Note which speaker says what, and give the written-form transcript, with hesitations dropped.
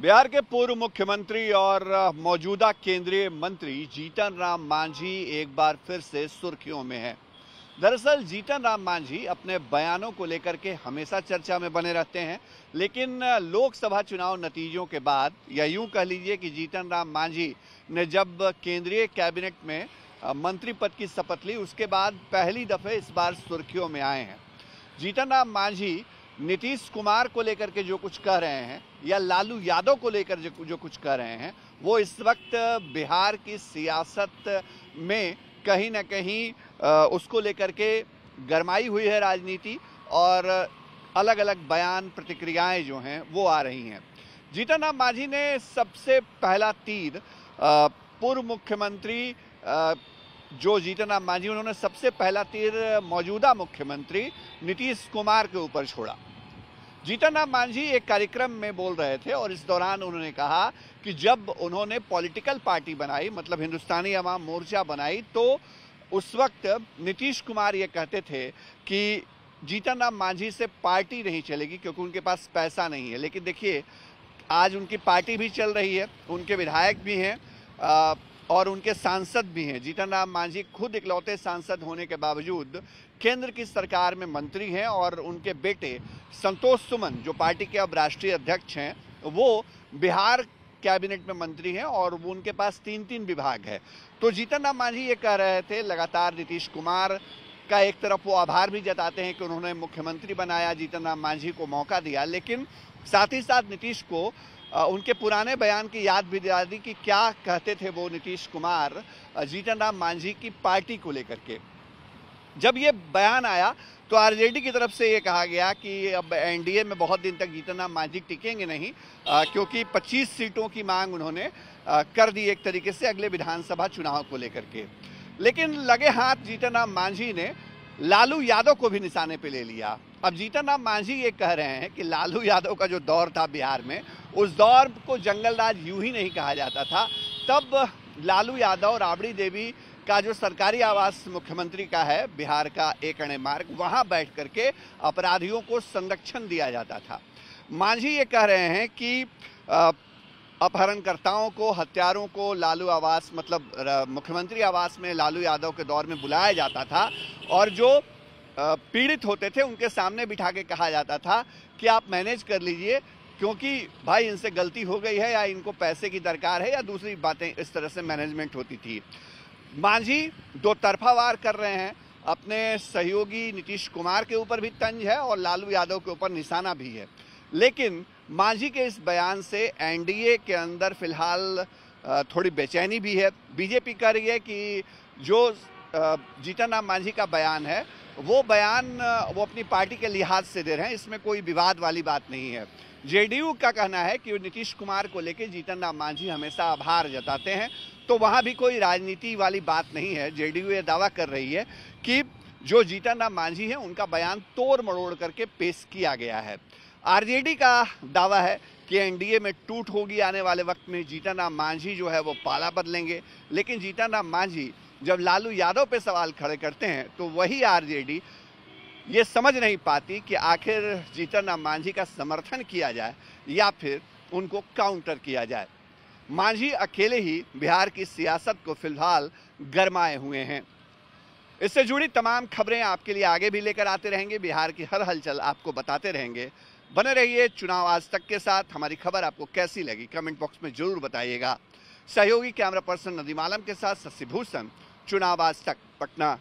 Speaker 1: बिहार के पूर्व मुख्यमंत्री और मौजूदा केंद्रीय मंत्री जीतन राम मांझी एक बार फिर से सुर्खियों में हैं। दरअसल जीतन राम मांझी अपने बयानों को लेकर के हमेशा चर्चा में बने रहते हैं, लेकिन लोकसभा चुनाव नतीजों के बाद या यूं कह लीजिए कि जीतन राम मांझी ने जब केंद्रीय कैबिनेट में मंत्री पद की शपथ ली, उसके बाद पहली दफे इस बार सुर्खियों में आए हैं। जीतन राम मांझी नीतीश कुमार को लेकर के जो कुछ कह रहे हैं या लालू यादव को लेकर जो कुछ कह रहे हैं, वो इस वक्त बिहार की सियासत में कहीं ना कहीं उसको लेकर के गरमाई हुई है राजनीति, और अलग अलग बयान प्रतिक्रियाएं जो हैं वो आ रही हैं। जीतन राम मांझी ने सबसे पहला तीर पूर्व मुख्यमंत्री जो जीतन राम मांझी, उन्होंने सबसे पहला तीर मौजूदा मुख्यमंत्री नीतीश कुमार के ऊपर छोड़ा। जीतन राम मांझी एक कार्यक्रम में बोल रहे थे और इस दौरान उन्होंने कहा कि जब उन्होंने पॉलिटिकल पार्टी बनाई, मतलब हिंदुस्तानी अवाम मोर्चा बनाई, तो उस वक्त नीतीश कुमार ये कहते थे कि जीतन राम मांझी से पार्टी नहीं चलेगी क्योंकि उनके पास पैसा नहीं है। लेकिन देखिए, आज उनकी पार्टी भी चल रही है, उनके विधायक भी हैं और उनके सांसद भी हैं। जीतन राम मांझी खुद इकलौते सांसद होने के बावजूद केंद्र की सरकार में मंत्री हैं और उनके बेटे संतोष सुमन, जो पार्टी के अब राष्ट्रीय अध्यक्ष हैं, वो बिहार कैबिनेट में मंत्री हैं और वो उनके पास 3-3 विभाग है। तो जीतन राम मांझी ये कह रहे थे, लगातार नीतीश कुमार का एक तरफ वो आभार भी जताते हैं कि उन्होंने मुख्यमंत्री बनाया, जीतन राम मांझी को मौका दिया, लेकिन साथ ही साथ नीतीश को उनके पुराने बयान की याद भी दिला दी कि क्या कहते थे वो नीतीश कुमार जीतन राम मांझी की पार्टी को लेकर के। जब ये बयान आया तो आरजेडी की तरफ से ये कहा गया कि अब एनडीए में बहुत दिन तक जीतन राम मांझी टिकेंगे नहीं, क्योंकि 25 सीटों की मांग उन्होंने कर दी एक तरीके से अगले विधानसभा चुनाव को लेकर के। लेकिन लगे हाथ जीतन राम मांझी ने लालू यादव को भी निशाने पे ले लिया। अब जीतन राम मांझी ये कह रहे हैं कि लालू यादव का जो दौर था बिहार में, उस दौर को जंगल राज यूं ही नहीं कहा जाता था। तब लालू यादव, राबड़ी देवी का जो सरकारी आवास मुख्यमंत्री का है बिहार का, एक अणे मार्ग, वहां बैठ करके अपराधियों को संरक्षण दिया जाता था। मांझी ये कह रहे हैं कि अपहरणकर्ताओं को, हत्यारों को लालू आवास, मतलब मुख्यमंत्री आवास में लालू यादव के दौर में बुलाया जाता था और जो पीड़ित होते थे उनके सामने बिठा के कहा जाता था कि आप मैनेज कर लीजिए, क्योंकि भाई इनसे गलती हो गई है या इनको पैसे की दरकार है या दूसरी बातें, इस तरह से मैनेजमेंट होती थी। मांझी दो तरफा वार कर रहे हैं, अपने सहयोगी नीतीश कुमार के ऊपर भी तंज है और लालू यादव के ऊपर निशाना भी है। लेकिन मांझी के इस बयान से एनडीए के अंदर फिलहाल थोड़ी बेचैनी भी है। बीजेपी कह रही है कि जो जीतन राम मांझी का बयान है वो बयान वो अपनी पार्टी के लिहाज से दे रहे हैं, इसमें कोई विवाद वाली बात नहीं है। जेडीयू का कहना है कि नीतीश कुमार को लेकर जीतन राम मांझी हमेशा आभार जताते हैं, तो वहां भी कोई राजनीति वाली बात नहीं है। जेडीयू ये दावा कर रही है कि जो जीतन राम मांझी है उनका बयान तोड़ मरोड़ करके पेश किया गया है। आरजेडी का दावा है कि एनडीए में टूट होगी, आने वाले वक्त में जीतन राम मांझी जो है वो पाला बदलेंगे। लेकिन जीतन राम मांझी जब लालू यादव पे सवाल खड़े करते हैं तो वही आरजेडी ये समझ नहीं पाती कि आखिर जीतन राम मांझी का समर्थन किया जाए या फिर उनको काउंटर किया जाए। मांझी अकेले ही बिहार की सियासत को फिलहाल गरमाए हुए हैं। इससे जुड़ी तमाम खबरें आपके लिए आगे भी लेकर आते रहेंगे, बिहार की हर हलचल आपको बताते रहेंगे। बने रहिए चुनाव आज तक के साथ। हमारी खबर आपको कैसी लगी कमेंट बॉक्स में जरूर बताइएगा। सहयोगी कैमरा पर्सन नदीम आलम के साथ शशि भूषण, चुनाव आज तक, पटना।